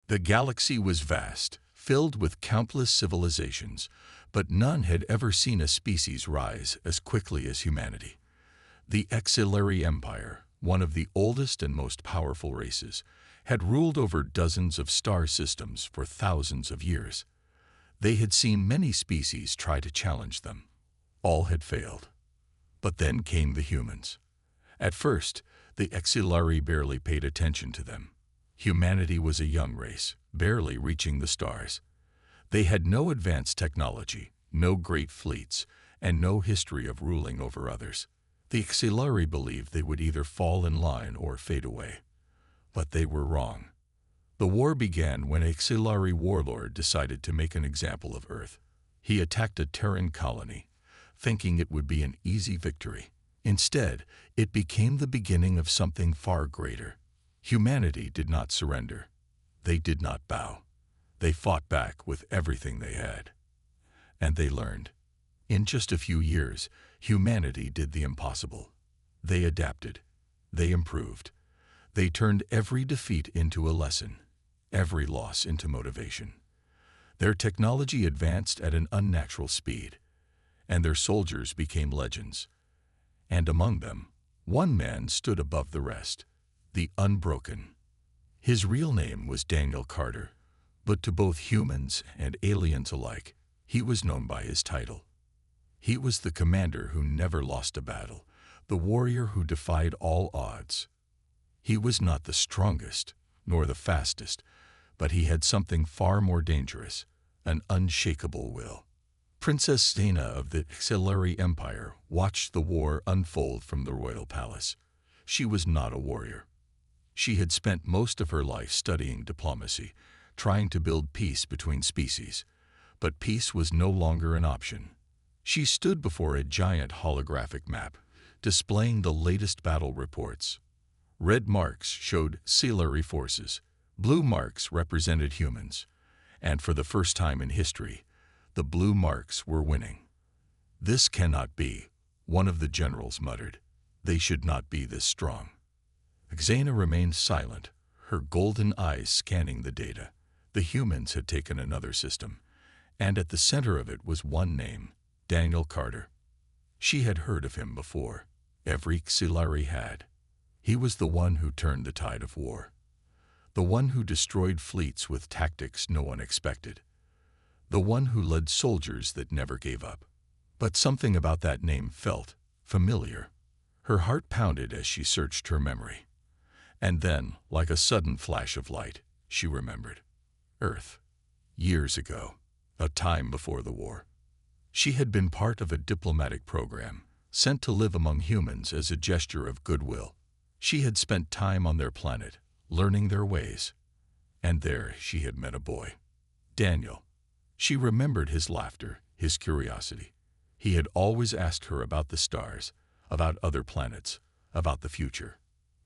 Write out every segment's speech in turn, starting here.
The galaxy was vast, filled with countless civilizations, but none had ever seen a species rise as quickly as humanity. The HFY Empire, one of the oldest and most powerful races, had ruled over dozens of star systems for thousands of years. They had seen many species try to challenge them. All had failed. But then came the humans. At first, the HFY barely paid attention to them. Humanity was a young race, barely reaching the stars. They had no advanced technology, no great fleets, and no history of ruling over others. The HFY believed they would either fall in line or fade away. But they were wrong. The war began when HFY Warlord decided to make an example of Earth. He attacked a Terran colony, thinking it would be an easy victory. Instead, it became the beginning of something far greater. Humanity did not surrender. They did not bow. They fought back with everything they had. And they learned. In just a few years, humanity did the impossible. They adapted. They improved. They turned every defeat into a lesson, every loss into motivation. Their technology advanced at an unnatural speed, and their soldiers became legends. And among them, one man stood above the rest, the Unbroken. His real name was Daniel Carter, but to both humans and aliens alike, he was known by his title. He was the commander who never lost a battle, the warrior who defied all odds. He was not the strongest, nor the fastest, but he had something far more dangerous, an unshakable will. Princess Xena of the HFY Empire watched the war unfold from the royal palace. She was not a warrior. She had spent most of her life studying diplomacy, trying to build peace between species. But peace was no longer an option. She stood before a giant holographic map, displaying the latest battle reports. Red marks showed Scifi forces, blue marks represented humans, and for the first time in history, the blue marks were winning. "This cannot be," one of the generals muttered. "They should not be this strong." Xena remained silent, her golden eyes scanning the data. The humans had taken another system, and at the center of it was one name, Daniel Carter. She had heard of him before. Every HFY had. He was the one who turned the tide of war. The one who destroyed fleets with tactics no one expected. The one who led soldiers that never gave up. But something about that name felt familiar. Her heart pounded as she searched her memory. And then, like a sudden flash of light, she remembered. Earth. Years ago. A time before the war. She had been part of a diplomatic program, sent to live among humans as a gesture of goodwill. She had spent time on their planet, learning their ways. And there she had met a boy. Daniel. She remembered his laughter, his curiosity. He had always asked her about the stars, about other planets, about the future.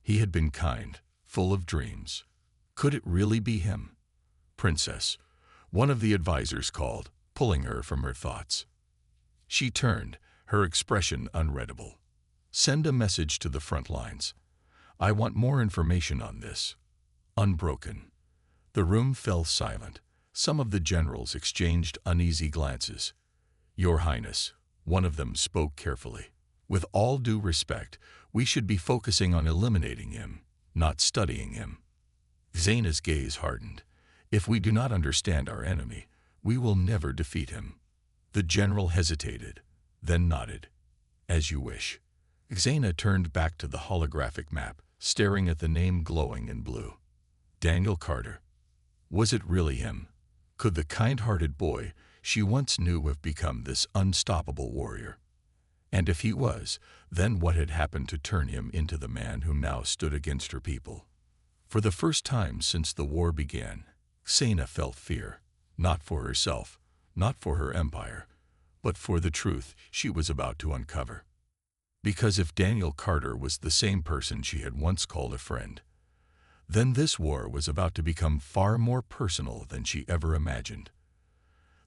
He had been kind, full of dreams. Could it really be him? "Princess," one of the advisors called, pulling her from her thoughts. She turned, her expression unreadable. "Send a message to the front lines. I want more information on this." Unbroken. The room fell silent. Some of the generals exchanged uneasy glances. "Your Highness," one of them spoke carefully. "With all due respect, we should be focusing on eliminating him, not studying him." Xena's gaze hardened. "If we do not understand our enemy, we will never defeat him." The general hesitated, then nodded. "As you wish." Xena turned back to the holographic map, staring at the name glowing in blue. Daniel Carter. Was it really him? Could the kind-hearted boy she once knew have become this unstoppable warrior? And if he was, then what had happened to turn him into the man who now stood against her people? For the first time since the war began, Xena felt fear, not for herself, not for her empire, but for the truth she was about to uncover. Because if Daniel Carter was the same person she had once called a friend, then this war was about to become far more personal than she ever imagined.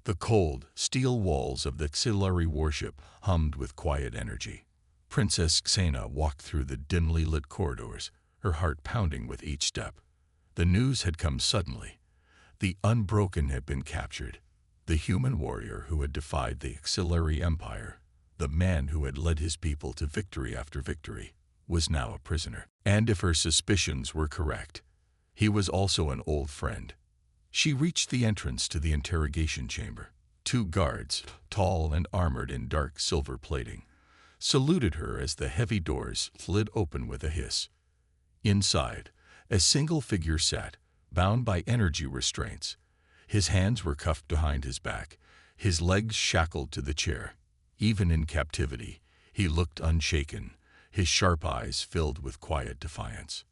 The cold, steel walls of the HFY warship hummed with quiet energy. Princess Xena walked through the dimly lit corridors, her heart pounding with each step. The news had come suddenly. The Unbroken had been captured. The human warrior who had defied the Xilari Empire, the man who had led his people to victory after victory, was now a prisoner. And if her suspicions were correct, he was also an old friend. She reached the entrance to the interrogation chamber. 2 guards, tall and armored in dark silver plating, saluted her as the heavy doors slid open with a hiss. Inside, a single figure sat, bound by energy restraints. His hands were cuffed behind his back, his legs shackled to the chair. Even in captivity, he looked unshaken, his sharp eyes filled with quiet defiance.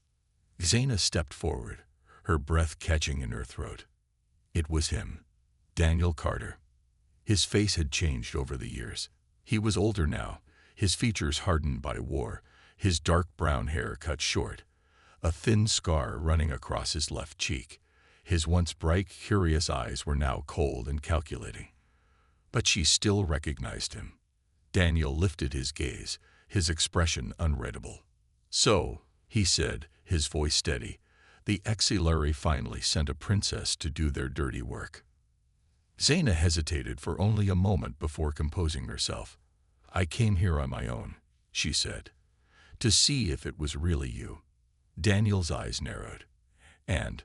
Xena stepped forward, her breath catching in her throat. It was him, Daniel Carter. His face had changed over the years. He was older now, his features hardened by war, his dark brown hair cut short, a thin scar running across his left cheek. His once bright, curious eyes were now cold and calculating. But she still recognized him. Daniel lifted his gaze, his expression unreadable. "So," he said, his voice steady, "the Xilari finally sent a princess to do their dirty work." Xena hesitated for only a moment before composing herself. "I came here on my own," she said, "to see if it was really you." Daniel's eyes narrowed, and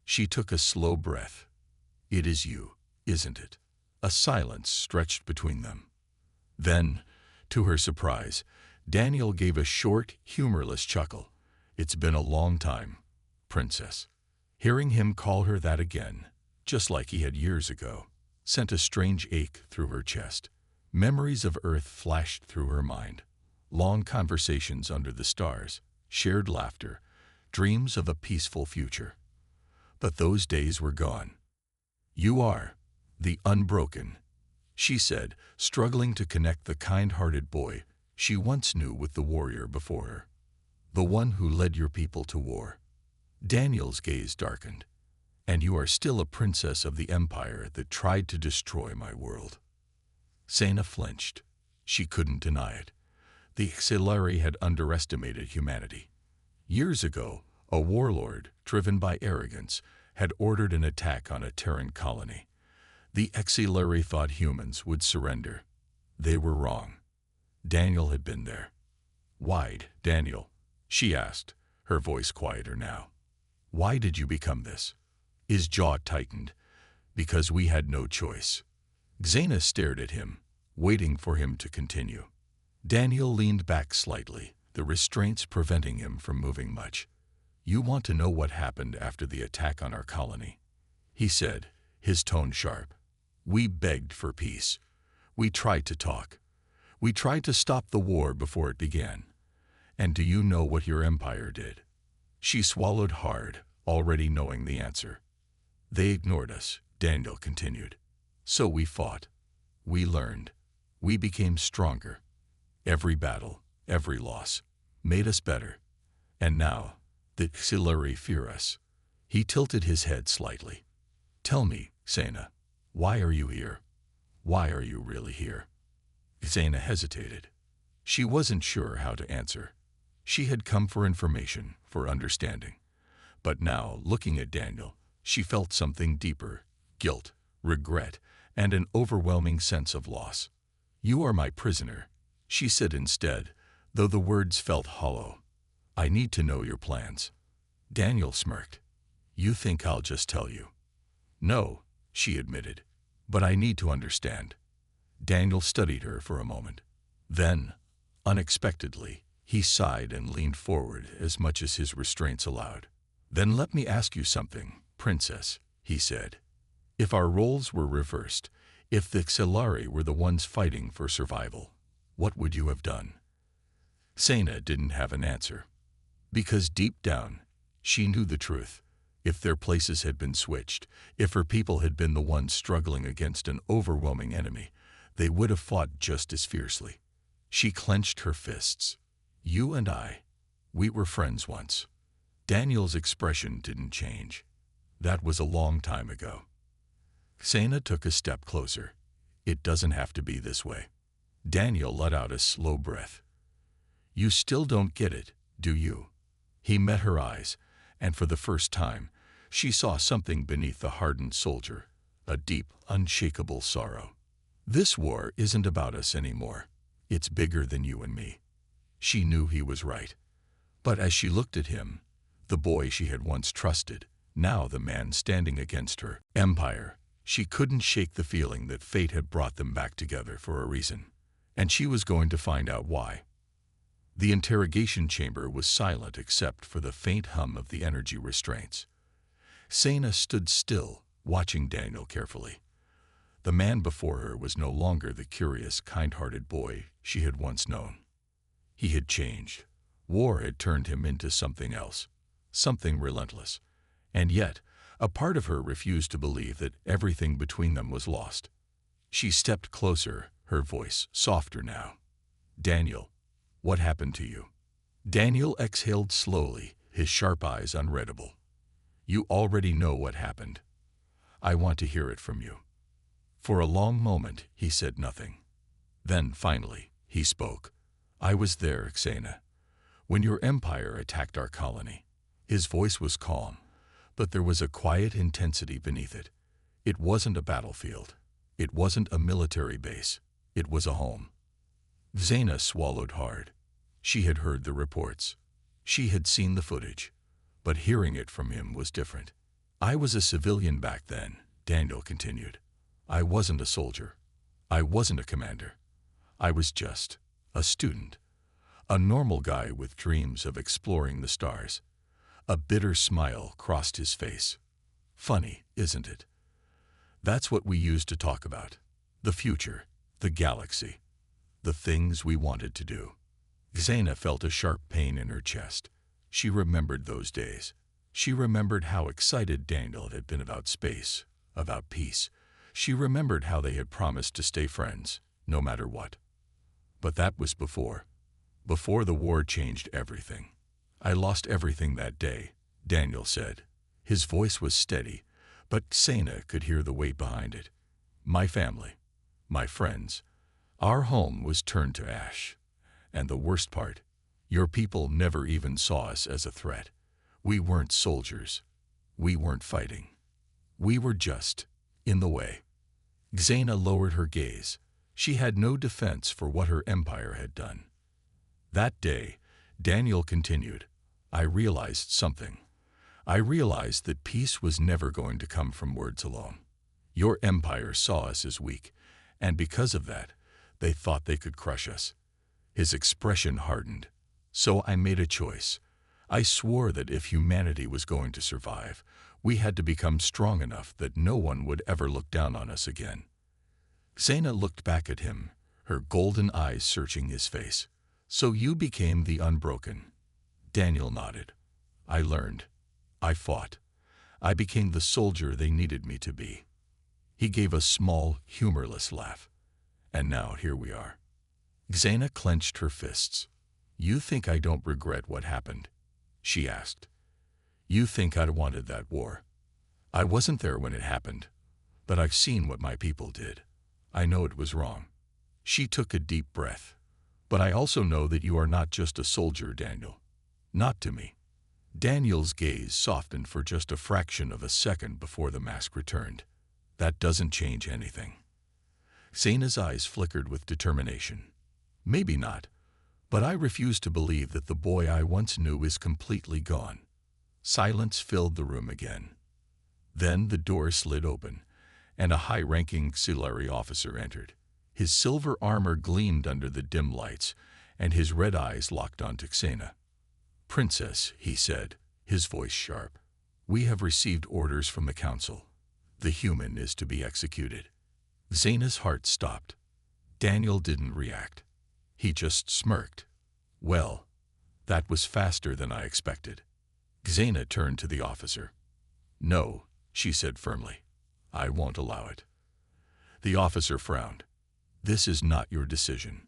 she took a slow breath. "It is you, isn't it?" A silence stretched between them. Then, to her surprise, Daniel gave a short, humorless chuckle. "It's been a long time, Princess." Hearing him call her that again, just like he had years ago, sent a strange ache through her chest. Memories of Earth flashed through her mind. Long conversations under the stars, shared laughter, dreams of a peaceful future. But those days were gone. "You are the Unbroken," she said, struggling to connect the kind-hearted boy she once knew with the warrior before her. "The one who led your people to war." Daniel's gaze darkened. "And you are still a princess of the empire that tried to destroy my world." Xena flinched. She couldn't deny it. The Xilari had underestimated humanity. Years ago, a warlord, driven by arrogance, had ordered an attack on a Terran colony. The Xilari thought humans would surrender. They were wrong. Daniel had been there. "Why, Daniel?" she asked, her voice quieter now. "Why did you become this?" His jaw tightened. "Because we had no choice." Xena stared at him, waiting for him to continue. Daniel leaned back slightly, the restraints preventing him from moving much. "You want to know what happened after the attack on our colony?" he said, his tone sharp. "We begged for peace. We tried to talk. We tried to stop the war before it began. And do you know what your empire did?" She swallowed hard, already knowing the answer. "They ignored us," Daniel continued. "So we fought. We learned. We became stronger. Every battle, every loss, made us better. And now, the Xilari fear us." He tilted his head slightly. "Tell me, Xena, why are you here? Why are you really here?" Xena hesitated. She wasn't sure how to answer. She had come for information, for understanding. But now, looking at Daniel, she felt something deeper: guilt, regret, and an overwhelming sense of loss. "You are my prisoner," she said instead, though the words felt hollow. "I need to know your plans." Daniel smirked. "You think I'll just tell you?" "No," she admitted, "but I need to understand." Daniel studied her for a moment. Then, unexpectedly, he sighed and leaned forward as much as his restraints allowed. "Then let me ask you something, Princess," he said. "If our roles were reversed, if the Xilari were the ones fighting for survival, what would you have done?" Xena didn't have an answer. Because deep down, she knew the truth. If their places had been switched, if her people had been the ones struggling against an overwhelming enemy, they would have fought just as fiercely. She clenched her fists. "You and I, we were friends once." Daniel's expression didn't change. "That was a long time ago." Xena took a step closer. "It doesn't have to be this way." Daniel let out a slow breath. "You still don't get it, do you?" He met her eyes, and for the first time, She saw something beneath the hardened soldier, a deep, unshakable sorrow. This war isn't about us anymore. It's bigger than you and me. She knew he was right. But as she looked at him, the boy she had once trusted, now the man standing against her empire, she couldn't shake the feeling that fate had brought them back together for a reason. And she was going to find out why. The interrogation chamber was silent except for the faint hum of the energy restraints. Sana stood still, watching Daniel carefully. The man before her was no longer the curious, kind-hearted boy she had once known. He had changed. War had turned him into something else, something relentless. And yet, a part of her refused to believe that everything between them was lost. She stepped closer, her voice softer now. "Daniel, what happened to you?" Daniel exhaled slowly, his sharp eyes unreadable. "You already know what happened. I want to hear it from you." For a long moment, he said nothing. Then, finally, he spoke. "I was there, Xena, when your empire attacked our colony." His voice was calm, but there was a quiet intensity beneath it. It wasn't a battlefield. It wasn't a military base. It was a home. Xena swallowed hard. She had heard the reports. She had seen the footage. But hearing it from him was different. "I was a civilian back then," Daniel continued. "I wasn't a soldier. I wasn't a commander. I was just a student. A normal guy with dreams of exploring the stars." A bitter smile crossed his face. "Funny, isn't it? That's what we used to talk about. The future, the galaxy, the things we wanted to do." Xena felt a sharp pain in her chest. She remembered those days. She remembered how excited Daniel had been about space, about peace. She remembered how they had promised to stay friends, no matter what. But that was before the war changed everything. "I lost everything that day," Daniel said. His voice was steady, but Xena could hear the weight behind it. "My family, my friends, our home was turned to ash. And the worst part, your people never even saw us as a threat. We weren't soldiers. We weren't fighting. We were just in the way." Xena lowered her gaze. She had no defense for what her empire had done. "That day," Daniel continued, "I realized something. I realized that peace was never going to come from words alone. Your empire saw us as weak, and because of that, they thought they could crush us." His expression hardened. "So I made a choice. I swore that if humanity was going to survive, we had to become strong enough that no one would ever look down on us again." Xena looked back at him, her golden eyes searching his face. "So you became the Unbroken." Daniel nodded. "I learned. I fought. I became the soldier they needed me to be." He gave a small, humorless laugh. "And now here we are." Xena clenched her fists. "You think I don't regret what happened?" she asked. "You think I wanted that war? I wasn't there when it happened, but I've seen what my people did. I know it was wrong." She took a deep breath. "But I also know that you are not just a soldier, Daniel. Not to me." Daniel's gaze softened for just a fraction of a second before the mask returned. "That doesn't change anything." Xena's eyes flickered with determination. "Maybe not, but I refuse to believe that the boy I once knew is completely gone." Silence filled the room again. Then the door slid open, and a high-ranking auxiliary officer entered. His silver armor gleamed under the dim lights, and his red eyes locked onto Xena. "Princess," he said, his voice sharp, "we have received orders from the council. The human is to be executed." Xena's heart stopped. Daniel didn't react. He just smirked. "Well, that was faster than I expected." Xena turned to the officer. "No," she said firmly. "I won't allow it." The officer frowned. "This is not your decision.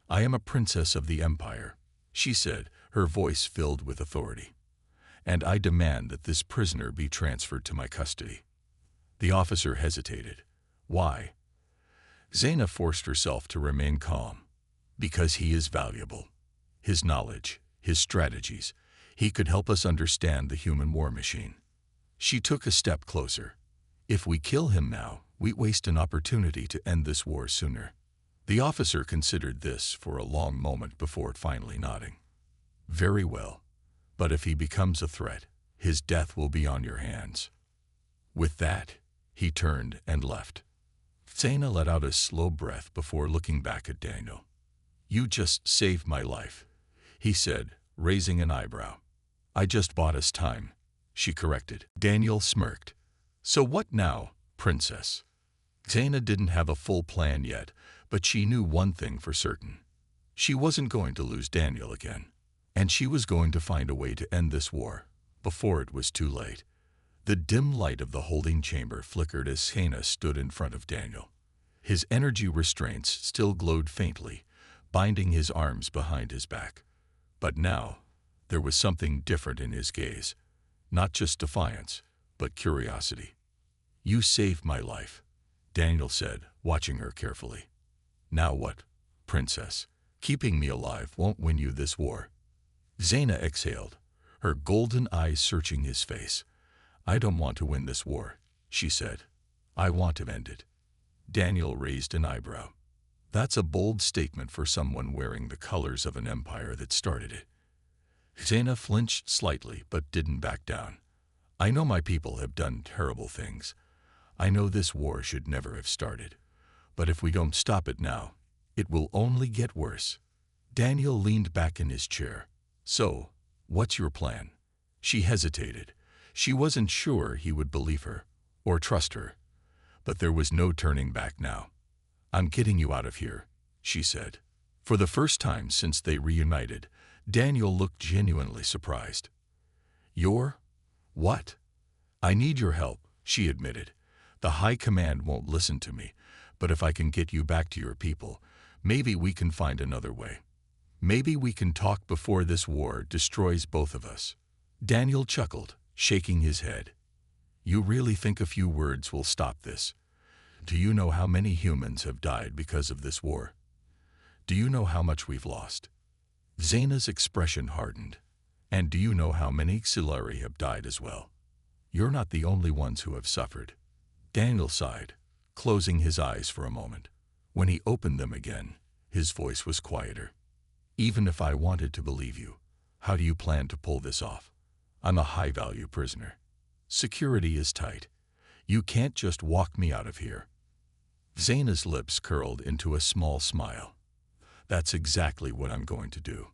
I am a princess of the Empire," she said, her voice filled with authority. "And I demand that this prisoner be transferred to my custody." The officer hesitated. "Why?" Xena forced herself to remain calm. "Because he is valuable. His knowledge, his strategies, he could help us understand the human war machine." She took a step closer. If we kill him now, we waste an opportunity to end this war sooner. The officer considered this for a long moment before finally nodding. Very well. But if he becomes a threat, his death will be on your hands. With that, he turned and left. Zaina let out a slow breath before looking back at Daniel. You just saved my life, he said, raising an eyebrow. I just bought us time, she corrected. Daniel smirked. So what now, princess? Zaina didn't have a full plan yet, but she knew one thing for certain. She wasn't going to lose Daniel again, and she was going to find a way to end this war before it was too late. The dim light of the holding chamber flickered as Zaina stood in front of Daniel. His energy restraints still glowed faintly, binding his arms behind his back. But now, there was something different in his gaze. Not just defiance, but curiosity. You saved my life, Daniel said, watching her carefully. Now what, princess? Keeping me alive won't win you this war. Zaina exhaled, her golden eyes searching his face. I don't want to win this war, she said. I want to end it. Daniel raised an eyebrow. That's a bold statement for someone wearing the colors of an empire that started it. Zaina flinched slightly but didn't back down. I know my people have done terrible things. I know this war should never have started. But if we don't stop it now, it will only get worse. Daniel leaned back in his chair. So, what's your plan? She hesitated. She wasn't sure he would believe her or trust her. But there was no turning back now. I'm getting you out of here, she said. For the first time since they reunited, Daniel looked genuinely surprised. You're? What? I need your help, she admitted. The High Command won't listen to me, but if I can get you back to your people, maybe we can find another way. Maybe we can talk before this war destroys both of us. Daniel chuckled, shaking his head. You really think a few words will stop this? Do you know how many humans have died because of this war? Do you know how much we've lost? Zaina's expression hardened. And do you know how many Xilari have died as well? You're not the only ones who have suffered. Daniel sighed, closing his eyes for a moment. When he opened them again, his voice was quieter. Even if I wanted to believe you, how do you plan to pull this off? I'm a high-value prisoner. Security is tight. You can't just walk me out of here. Zaina's lips curled into a small smile. That's exactly what I'm going to do.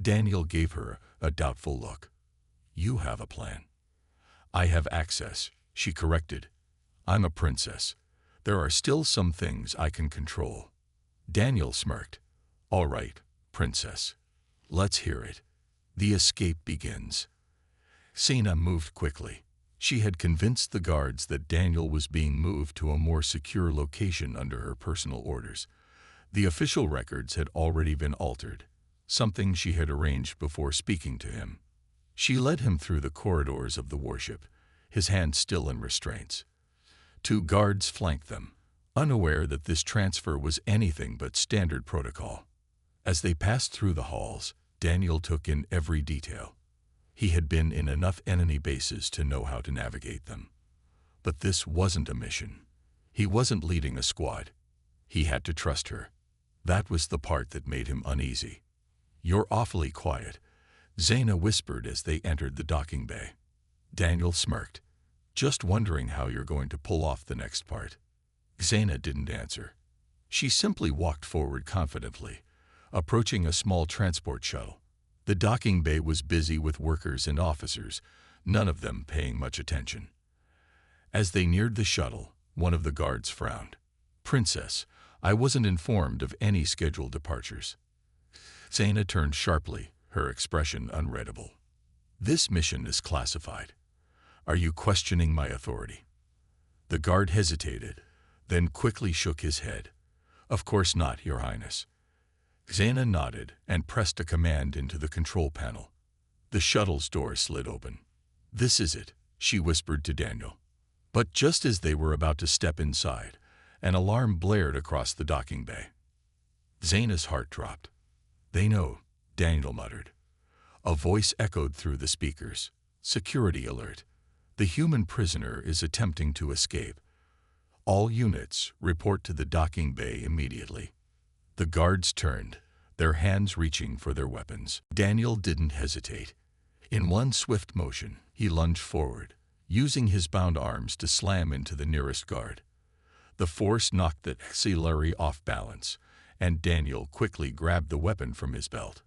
Daniel gave her a doubtful look. You have a plan. I have access, she corrected. I'm a princess. There are still some things I can control. Daniel smirked. All right, princess. Let's hear it. The escape begins. Zaina moved quickly. She had convinced the guards that Daniel was being moved to a more secure location under her personal orders. The official records had already been altered, something she had arranged before speaking to him. She led him through the corridors of the warship, his hands still in restraints. 2 guards flanked them, unaware that this transfer was anything but standard protocol. As they passed through the halls, Daniel took in every detail. He had been in enough enemy bases to know how to navigate them. But this wasn't a mission. He wasn't leading a squad. He had to trust her. That was the part that made him uneasy. You're awfully quiet, Zaina whispered as they entered the docking bay. Daniel smirked. Just wondering how you're going to pull off the next part. Zaina didn't answer. She simply walked forward confidently, approaching a small transport shuttle. The docking bay was busy with workers and officers, none of them paying much attention. As they neared the shuttle, one of the guards frowned. Princess, I wasn't informed of any scheduled departures. Zaina turned sharply, her expression unreadable. This mission is classified. Are you questioning my authority? The guard hesitated, then quickly shook his head. Of course not, Your Highness. Zaina nodded and pressed a command into the control panel. The shuttle's door slid open. This is it, she whispered to Daniel. But just as they were about to step inside, an alarm blared across the docking bay. Zaina's heart dropped. They know, Daniel muttered. A voice echoed through the speakers. Security alert. The human prisoner is attempting to escape. All units report to the docking bay immediately. The guards turned, their hands reaching for their weapons. Daniel didn't hesitate. In one swift motion, he lunged forward, using his bound arms to slam into the nearest guard. The force knocked the auxiliary off balance, and Daniel quickly grabbed the weapon from his belt.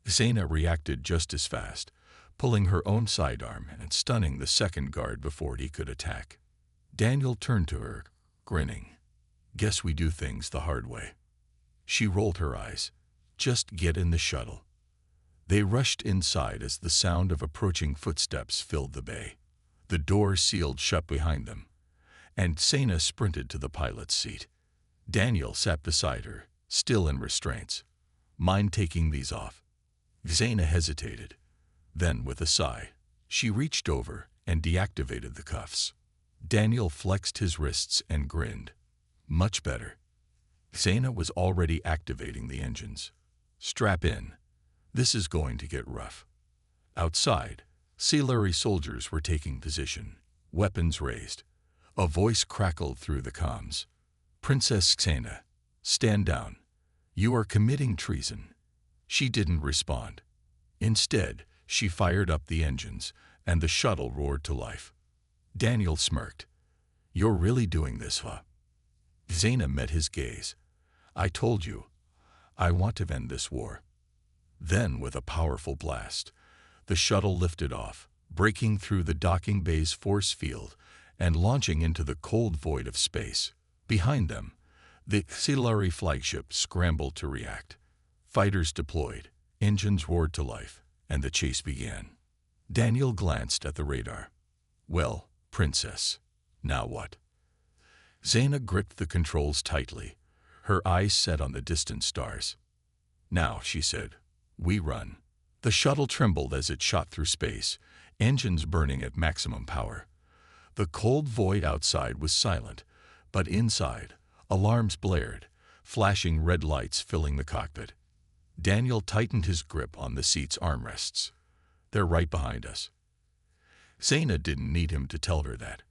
Xena reacted just as fast, pulling her own sidearm and stunning the second guard before he could attack. Daniel turned to her, grinning. "Guess we do things the hard way." She rolled her eyes. "Just get in the shuttle." They rushed inside as the sound of approaching footsteps filled the bay. The door sealed shut behind them, and Xena sprinted to the pilot's seat. Daniel sat beside her, still in restraints. "Mind taking these off?" Xena hesitated. Then, with a sigh, she reached over and deactivated the cuffs. Daniel flexed his wrists and grinned. "Much better." Xena was already activating the engines. "Strap in. This is going to get rough." Outside, Scifi soldiers were taking position, weapons raised. A voice crackled through the comms. "Princess Xena, stand down. You are committing treason." She didn't respond. Instead, she fired up the engines, and the shuttle roared to life. Daniel smirked. "You're really doing this, huh?" Xena met his gaze. "I told you, I want to end this war." Then, with a powerful blast, the shuttle lifted off, breaking through the docking bay's force field and launching into the cold void of space. Behind them, the Scifi flagship scrambled to react. Fighters deployed, engines roared to life, and the chase began. Daniel glanced at the radar. "Well, Princess, now what?" Xena gripped the controls tightly, her eyes set on the distant stars. "Now," she said, "we run." The shuttle trembled as it shot through space, engines burning at maximum power. The cold void outside was silent, but inside, alarms blared, flashing red lights filling the cockpit. Daniel tightened his grip on the seat's armrests. "They're right behind us." Xena didn't need him to tell her that.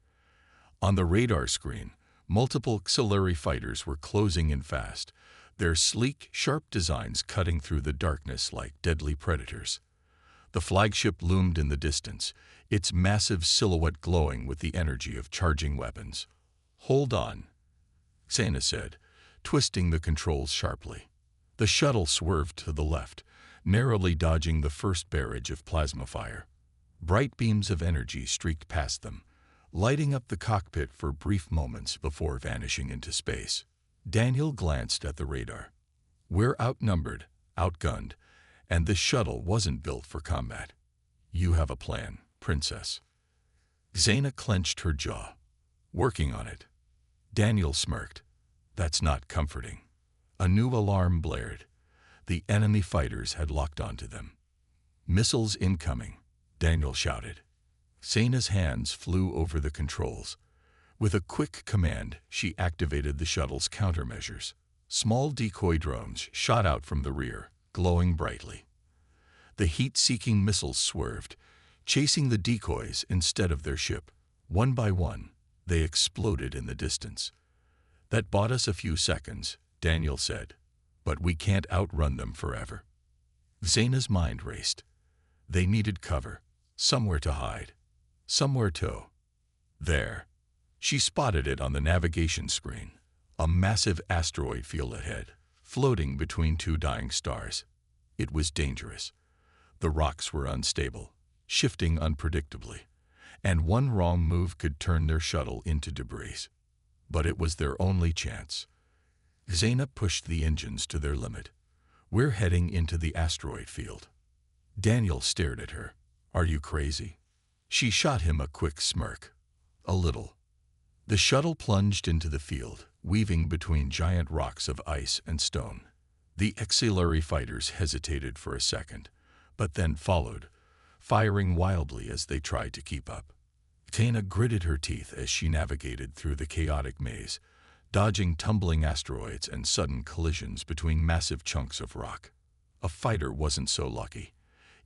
On the radar screen, multiple auxiliary fighters were closing in fast, their sleek, sharp designs cutting through the darkness like deadly predators. The flagship loomed in the distance, its massive silhouette glowing with the energy of charging weapons. "Hold on," Xena said, twisting the controls sharply. The shuttle swerved to the left, narrowly dodging the first barrage of plasma fire. Bright beams of energy streaked past them, lighting up the cockpit for brief moments before vanishing into space. Daniel glanced at the radar. "We're outnumbered, outgunned, and this shuttle wasn't built for combat. You have a plan, Princess." Xena clenched her jaw. "Working on it." Daniel smirked. "That's not comforting." A new alarm blared. The enemy fighters had locked onto them. "Missiles incoming," Daniel shouted. Xena's hands flew over the controls. With a quick command, she activated the shuttle's countermeasures. Small decoy drones shot out from the rear, glowing brightly. The heat-seeking missiles swerved, chasing the decoys instead of their ship. One by one, they exploded in the distance. "That bought us a few seconds," Daniel said, "but we can't outrun them forever." Xena's mind raced. They needed cover, somewhere to hide, somewhere to... There. She spotted it on the navigation screen, a massive asteroid field ahead, floating between two dying stars. It was dangerous. The rocks were unstable, shifting unpredictably, and one wrong move could turn their shuttle into debris. But it was their only chance. Xena pushed the engines to their limit. "We're heading into the asteroid field." Daniel stared at her. "Are you crazy?" She shot him a quick smirk. "A little." The shuttle plunged into the field, weaving between giant rocks of ice and stone. The auxiliary fighters hesitated for a second, but then followed, firing wildly as they tried to keep up. Xena gritted her teeth as she navigated through the chaotic maze, dodging tumbling asteroids and sudden collisions between massive chunks of rock. A fighter wasn't so lucky.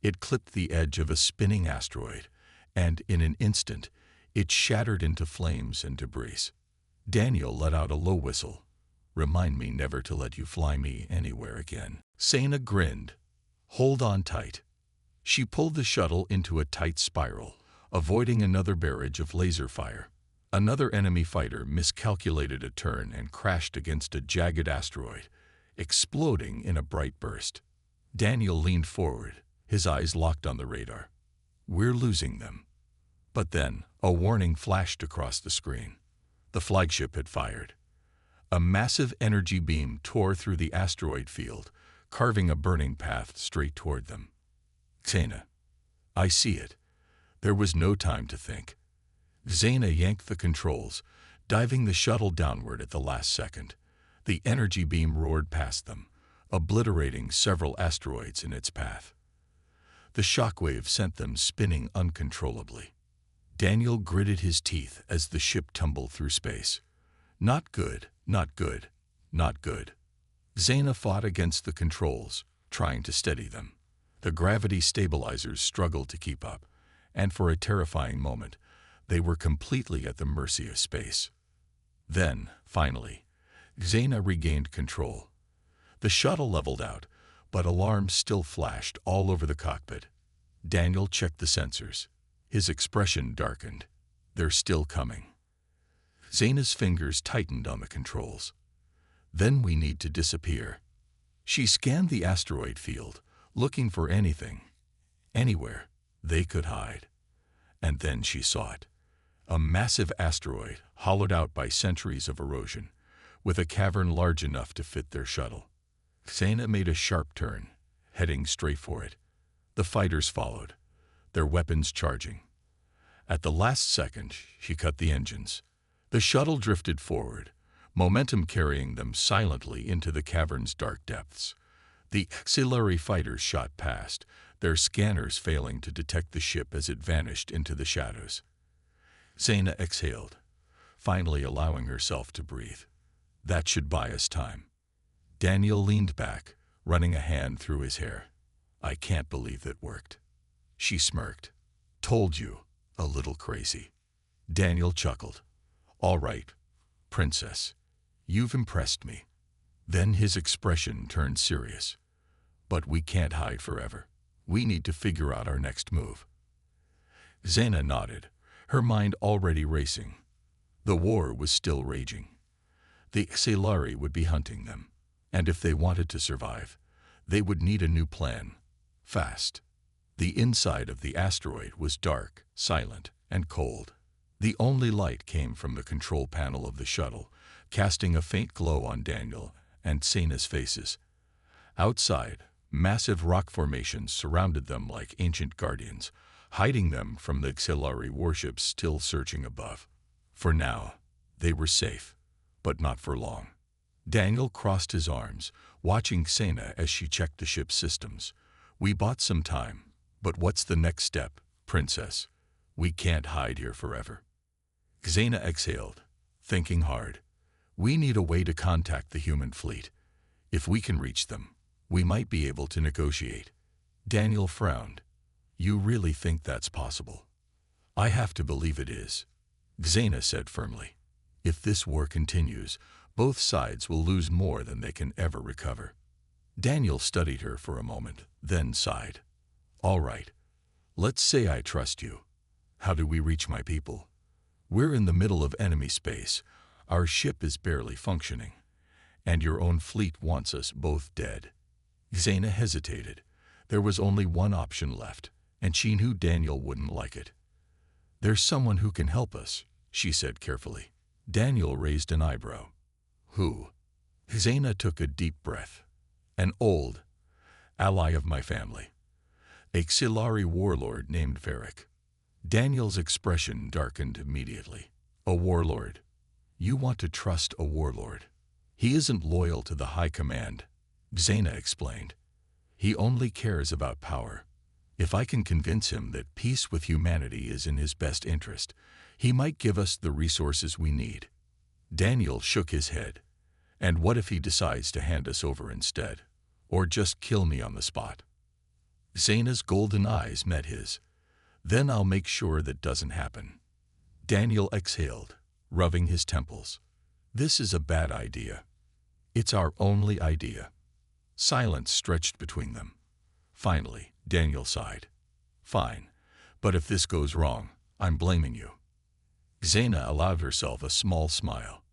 It clipped the edge of a spinning asteroid, and in an instant, it shattered into flames and debris. Daniel let out a low whistle. "Remind me never to let you fly me anywhere again." Zaina grinned. "Hold on tight." She pulled the shuttle into a tight spiral, avoiding another barrage of laser fire. Another enemy fighter miscalculated a turn and crashed against a jagged asteroid, exploding in a bright burst. Daniel leaned forward, his eyes locked on the radar. "We're losing them." But then, a warning flashed across the screen. The flagship had fired. A massive energy beam tore through the asteroid field, carving a burning path straight toward them. "Zaina, I see it." There was no time to think. Zaina yanked the controls, diving the shuttle downward at the last second. The energy beam roared past them, obliterating several asteroids in its path. The shockwave sent them spinning uncontrollably. Daniel gritted his teeth as the ship tumbled through space. Not good, not good, not good. Zaina fought against the controls, trying to steady them. The gravity stabilizers struggled to keep up, and for a terrifying moment, they were completely at the mercy of space. Then, finally, Zaina regained control. The shuttle leveled out, but alarms still flashed all over the cockpit. Daniel checked the sensors. His expression darkened. "They're still coming." Zaina's fingers tightened on the controls. "Then we need to disappear." She scanned the asteroid field, looking for anything, anywhere, they could hide. And then she saw it. A massive asteroid, hollowed out by centuries of erosion, with a cavern large enough to fit their shuttle. Zaina made a sharp turn, heading straight for it. The fighters followed, their weapons charging. At the last second, she cut the engines. The shuttle drifted forward, momentum carrying them silently into the cavern's dark depths. The auxiliary fighters shot past, their scanners failing to detect the ship as it vanished into the shadows. Zaina exhaled, finally allowing herself to breathe. That should buy us time. Daniel leaned back, running a hand through his hair. "I can't believe that worked." She smirked. "Told you, a little crazy." Daniel chuckled. "All right, princess, you've impressed me." Then his expression turned serious. "But we can't hide forever. We need to figure out our next move." Zaina nodded, her mind already racing. The war was still raging. The Auxiliary would be hunting them, and if they wanted to survive, they would need a new plan, fast. The inside of the asteroid was dark, silent, and cold. The only light came from the control panel of the shuttle, casting a faint glow on Daniel and Zaina's faces. Outside, massive rock formations surrounded them like ancient guardians, hiding them from the auxiliary warships still searching above. For now, they were safe, but not for long. Daniel crossed his arms, watching Zaina as she checked the ship's systems. "We bought some time, but what's the next step, princess? We can't hide here forever." Zaina exhaled, thinking hard. "We need a way to contact the human fleet. If we can reach them, we might be able to negotiate." Daniel frowned. "You really think that's possible?" "I have to believe it is," Zaina said firmly. "If this war continues, both sides will lose more than they can ever recover." Daniel studied her for a moment, then sighed. "All right, let's say I trust you. How do we reach my people? We're in the middle of enemy space. Our ship is barely functioning, and your own fleet wants us both dead." Zaina hesitated. There was only one option left, and she knew Daniel wouldn't like it. "There's someone who can help us," she said carefully. Daniel raised an eyebrow. "Who?" Zaina took a deep breath. "An old ally of my family. A Xilari warlord named Varric." Daniel's expression darkened immediately. "A warlord? You want to trust a warlord? He isn't loyal to the high command," Zaina explained. "He only cares about power. If I can convince him that peace with humanity is in his best interest, he might give us the resources we need." Daniel shook his head. "And what if he decides to hand us over instead? Or just kill me on the spot?" Zaina's golden eyes met his. Then I'll make sure that doesn't happen. Daniel exhaled, rubbing his temples. This is a bad idea. It's our only idea. Silence stretched between them. Finally, Daniel sighed. Fine, but if this goes wrong, I'm blaming you. Xena allowed herself a small smile.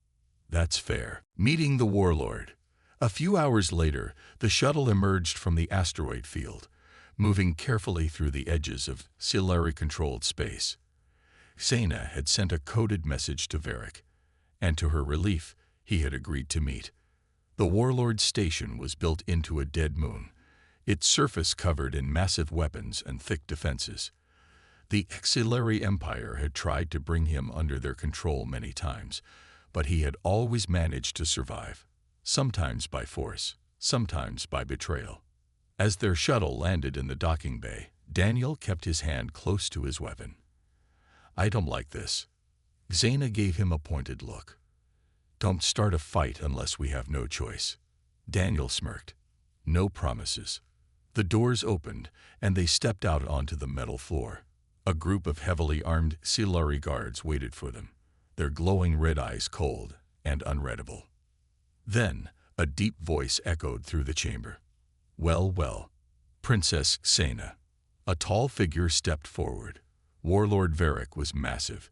That's fair. Meeting the Warlord. A few hours later, the shuttle emerged from the asteroid field, moving carefully through the edges of Scifi-controlled space. Xena had sent a coded message to Varric, and to her relief, he had agreed to meet. The Warlord's station was built into a dead moon, its surface covered in massive weapons and thick defenses. The Xilari Empire had tried to bring him under their control many times, but he had always managed to survive, sometimes by force, sometimes by betrayal. As their shuttle landed in the docking bay, Daniel kept his hand close to his weapon. I don't like this. Xena gave him a pointed look. Don't start a fight unless we have no choice. Daniel smirked. No promises. The doors opened, and they stepped out onto the metal floor. A group of heavily armed Scifi guards waited for them, their glowing red eyes cold and unreadable. Then, a deep voice echoed through the chamber. Well, well, Princess Xena. A tall figure stepped forward. Warlord Varric was massive,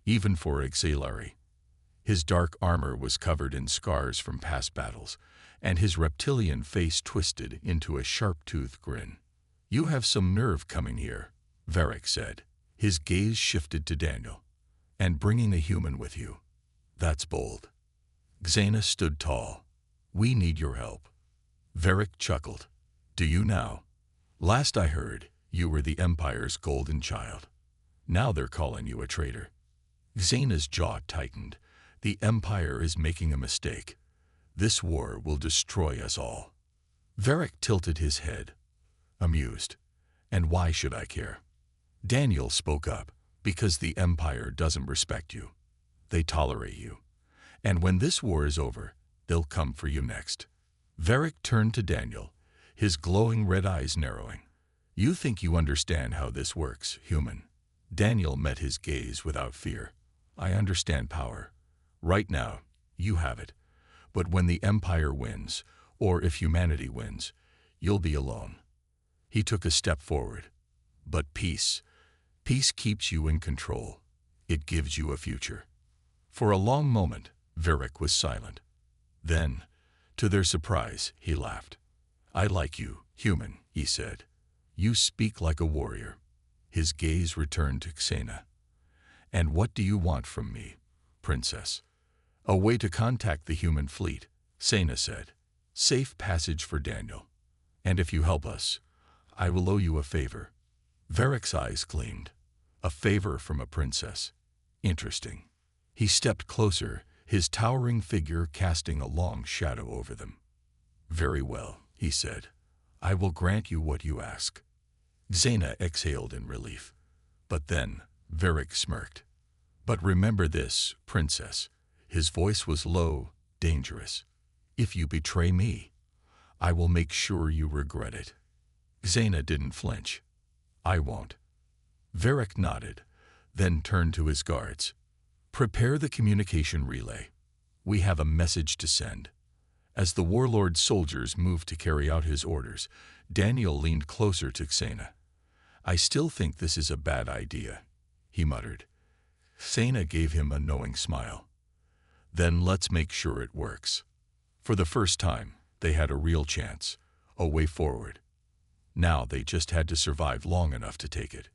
even for Xilari. His dark armor was covered in scars from past battles, and his reptilian face twisted into a sharp-toothed grin. You have some nerve coming here, Varric said. His gaze shifted to Daniel. And bringing a human with you. That's bold. Xena stood tall. We need your help. Varric chuckled. Do you now? Last I heard, you were the Empire's golden child. Now they're calling you a traitor. Xena's jaw tightened. The Empire is making a mistake. This war will destroy us all. Varric tilted his head, amused. And why should I care? Daniel spoke up. Because the Empire doesn't respect you. They tolerate you. And when this war is over, they'll come for you next. Varric turned to Daniel, his glowing red eyes narrowing. You think you understand how this works, human? Daniel met his gaze without fear. I understand power. Right now, you have it. But when the Empire wins, or if humanity wins, you'll be alone. He took a step forward. But peace keeps you in control. It gives you a future. For a long moment, Varric was silent. Then, to their surprise, he laughed. I like you, human, he said. You speak like a warrior. His gaze returned to Xena. And what do you want from me, princess? A way to contact the human fleet, Xena said. Safe passage for Daniel. And if you help us, I will owe you a favor. Varric's eyes gleamed. A favor from a princess. Interesting. He stepped closer, his towering figure casting a long shadow over them. Very well, he said. I will grant you what you ask. Xena exhaled in relief. But then, Varric smirked. But remember this, princess. His voice was low, dangerous. If you betray me, I will make sure you regret it. Xena didn't flinch. I won't. Varric nodded, then turned to his guards. Prepare the communication relay. We have a message to send. As the Warlord's soldiers moved to carry out his orders, Daniel leaned closer to Xena. I still think this is a bad idea, he muttered. Xena gave him a knowing smile. Then let's make sure it works. For the first time, they had a real chance, a way forward. Now they just had to survive long enough to take it.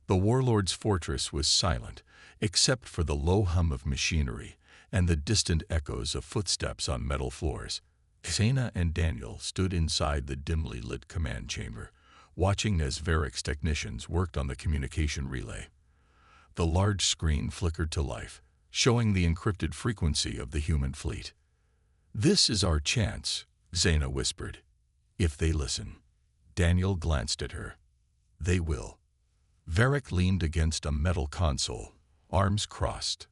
The Warlord's fortress was silent, except for the low hum of machinery and the distant echoes of footsteps on metal floors. Xena and Daniel stood inside the dimly lit command chamber, watching as Varric's technicians worked on the communication relay. The large screen flickered to life, showing the encrypted frequency of the human fleet. This is our chance, Xena whispered. If they listen. Daniel glanced at her. They will. Varric leaned against a metal console, arms crossed.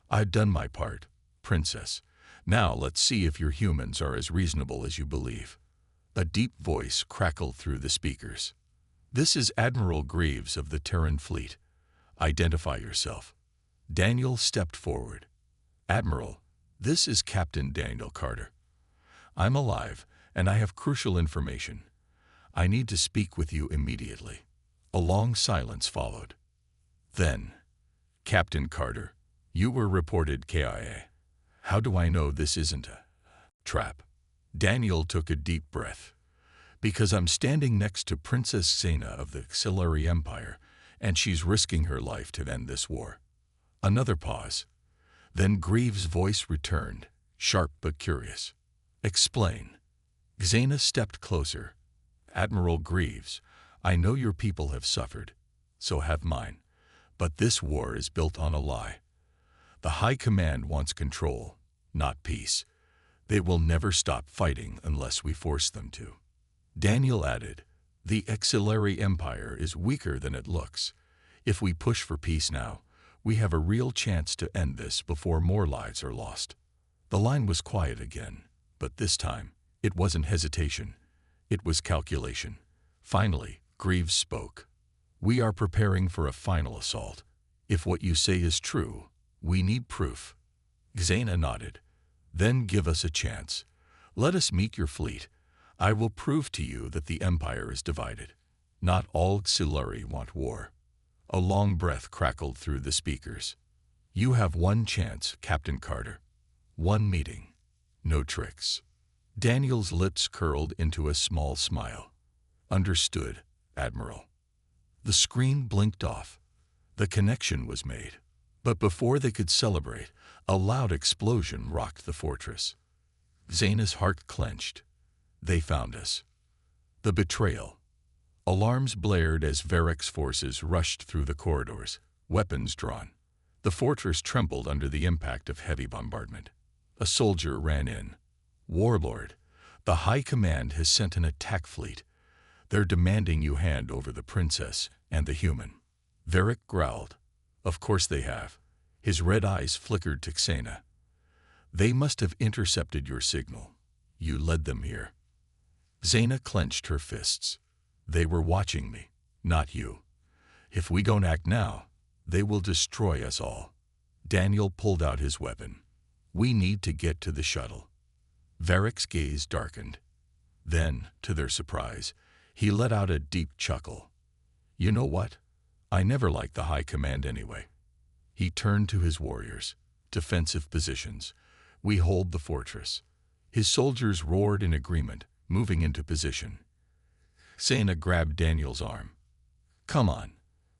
I've done my part, princess. Now let's see if your humans are as reasonable as you believe. A deep voice crackled through the speakers. This is Admiral Greaves of the Terran Fleet. Identify yourself. Daniel stepped forward. Admiral, this is Captain Daniel Carter. I'm alive, and I have crucial information. I need to speak with you immediately. A long silence followed. Then, Captain Carter, you were reported KIA. How do I know this isn't a trap? Daniel took a deep breath. Because I'm standing next to Princess Xena of the Xilari Empire, and she's risking her life to end this war. Another pause. Then Greaves' voice returned, sharp but curious. Explain. Xena stepped closer. Admiral Greaves, I know your people have suffered, so have mine. But this war is built on a lie. The High Command wants control, not peace. They will never stop fighting unless we force them to. Daniel added, the Xilari Empire is weaker than it looks. If we push for peace now, we have a real chance to end this before more lives are lost. The line was quiet again, but this time, it wasn't hesitation. It was calculation. Finally, Greaves spoke. We are preparing for a final assault. If what you say is true, we need proof. Xena nodded. Then give us a chance. Let us meet your fleet. I will prove to you that the Empire is divided. Not all Xilari want war. A long breath crackled through the speakers. You have one chance, Captain Carter. One meeting. No tricks. Daniel's lips curled into a small smile. Understood, Admiral. The screen blinked off. The connection was made. But before they could celebrate, a loud explosion rocked the fortress. Xena's heart clenched. They found us. The betrayal. Alarms blared as Varric's forces rushed through the corridors, weapons drawn. The fortress trembled under the impact of heavy bombardment. A soldier ran in. Warlord, the High Command has sent an attack fleet. They're demanding you hand over the princess and the human. Varric growled. Of course they have. His red eyes flickered to Xena. They must have intercepted your signal. You led them here. Xena clenched her fists. They were watching me, not you. If we don't act now, they will destroy us all. Daniel pulled out his weapon. We need to get to the shuttle. Varric's gaze darkened. Then, to their surprise, he let out a deep chuckle. You know what? I never liked the High Command anyway. He turned to his warriors. Defensive positions. We hold the fortress. His soldiers roared in agreement, moving into position. Xena grabbed Daniel's arm. Come on.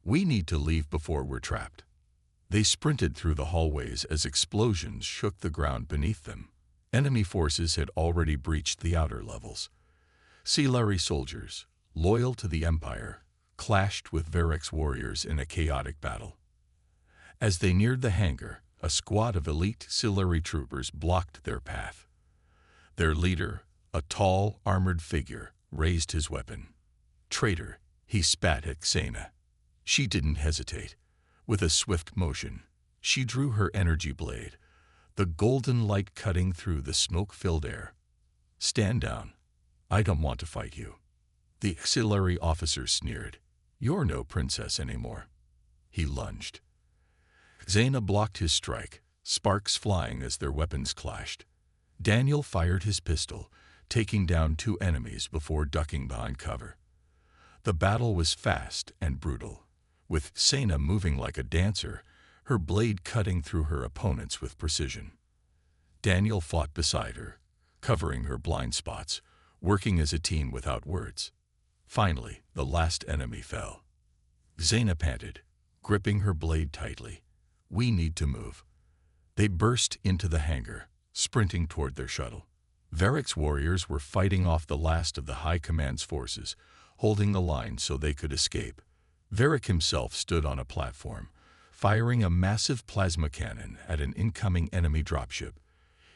We need to leave before we're trapped. They sprinted through the hallways as explosions shook the ground beneath them. Enemy forces had already breached the outer levels. Xilari soldiers, loyal to the Empire, clashed with Varric's warriors in a chaotic battle. As they neared the hangar, a squad of elite Xilari troopers blocked their path. Their leader, a tall, armored figure, raised his weapon. Traitor, he spat at Xena. She didn't hesitate. With a swift motion, she drew her energy blade, the golden light cutting through the smoke-filled air. Stand down. I don't want to fight you. The Xilari officer sneered. You're no princess anymore. He lunged. Xena blocked his strike, sparks flying as their weapons clashed. Daniel fired his pistol, taking down 2 enemies before ducking behind cover. The battle was fast and brutal, with Xena moving like a dancer, her blade cutting through her opponents with precision. Daniel fought beside her, covering her blind spots, working as a team without words. Finally, the last enemy fell. Xena panted, gripping her blade tightly. We need to move. They burst into the hangar, sprinting toward their shuttle. Varric's warriors were fighting off the last of the High Command's forces, holding the line so they could escape. Varric himself stood on a platform, firing a massive plasma cannon at an incoming enemy dropship.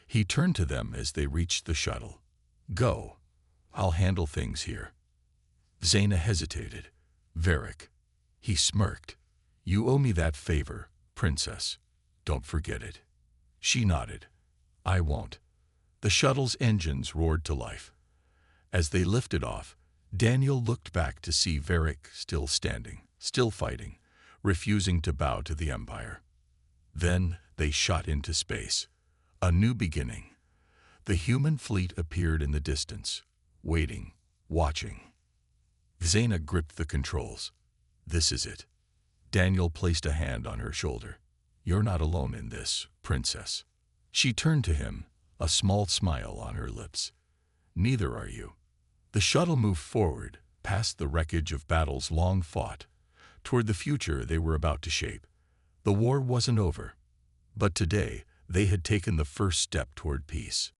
He turned to them as they reached the shuttle. Go. I'll handle things here. Xena hesitated. Varric. He smirked. You owe me that favor, princess. Don't forget it. She nodded. I won't. The shuttle's engines roared to life. As they lifted off, Daniel looked back to see Varric still standing, still fighting, refusing to bow to the Empire. Then they shot into space. A new beginning. The human fleet appeared in the distance, waiting, watching. Xena gripped the controls. This is it. Daniel placed a hand on her shoulder. You're not alone in this, princess. She turned to him, a small smile on her lips. Neither are you. The shuttle moved forward, past the wreckage of battles long fought, toward the future they were about to shape. The war wasn't over, but today they had taken the first step toward peace.